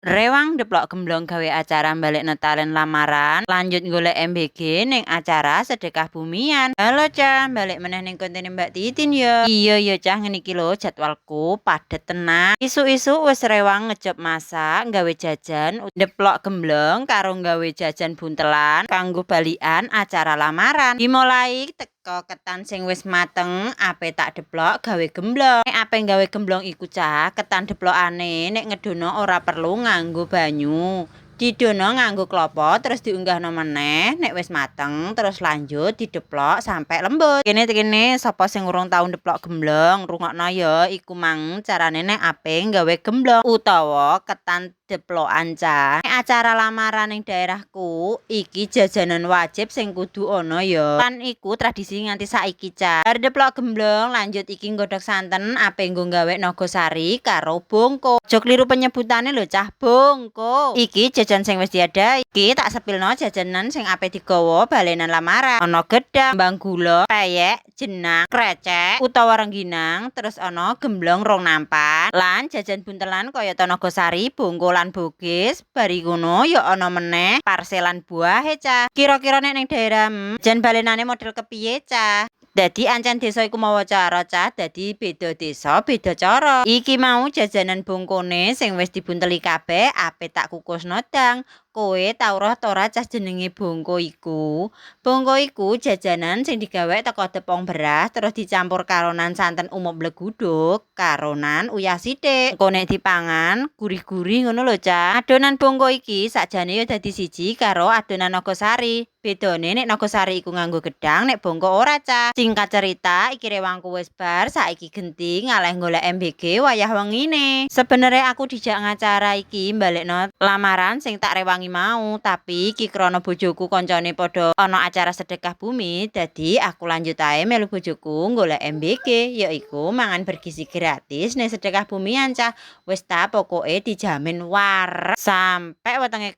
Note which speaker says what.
Speaker 1: Rewang deplok gemblong gawe acara mbalekno talen lamaran, lanjut golek MBG ning acara sedekah bumian. Halo Cah, balik meneh ning kontene Mbak Titin ya. Iya ya Cah, ngene iki lho jadwalku padet tenan. Isu-isu wis rewang ngejob masak, gawe jajan, deplok gemblong karo gawe jajan buntelan kanggo balikan acara lamaran. Dimulai teko ketan sing wis mateng, ape tak deplok gawe gemblong. Nek ape gawe gemblong iku Cah, ketan deplokane nek ngedono ora perlu nganggo banyu. Didono nganggo klopo terus diunggahno meneh nek wis mateng terus lanjut dideplok sampai lembut. Kene sapa sing urung tau ndeplok gemblong, rungokno ya iku mang carane nek ape gawe gemblong utawa ketan deplokan Cah. Nek acara lamaran ning daerahku iki jajanan wajib sing kudu ana ya. Lan iku tradisi nganti saiki Cah. Bar deplok gemblong lanjut iki nggodhog santen ape nggo gawe nogosari karo bongko. Aja kliru penyebutane lho Cah, bongko. Iki jajan sing wis diadai. Iki tak sepilno jajanan sing ape digawa balenan lamaran. Ana gedhang, kembang gula, peyek, jenang, krecek utawa rengginang, terus ana gemblong rong nampan. Lan jajan buntelan kaya nogosari, bongko lan bugis. Bari ngono ya ana meneh parselan buah Cah. Kira-kira nek ning daerah jan balenane model kepiye Cah? Dadi ancen desa iku mawa cara Cah, dadi beda desa beda cara. Iki mau jajanan bongkone sing wis dibunteli kabeh ape tak kukusno dang. Kowe tau roh ta ora Cah jenenge bongko iku? Bongko iku jajanan sing digawe teko tepung beras terus dicampur karonan santen umum bleguduk, karonan uyah sithik. Engko nek dipangan gurih-gurih ngono lho Cah. Adonan bongko iki sakjane ya dadi siji karo adonan nogosari. Bedone nek nogosari iku nganggo gedhang, nek bongko ora Cah. Singkat cerita, iki rewangku wis bar, saiki genti ngaleh golek MBG wayah wengine. Sebenere aku dijak ngacara iki mbalekno lamaran sing tak rewangi mau, tapi iki krana bojoku koncone padha ana acara sedekah bumi, dadi aku lanjut ae melu bojoku golek MBG, yaiku mangan bergizi gratis ning sedekah bumian Cah. Wis ta pokoke dijamin waras sampai wetenge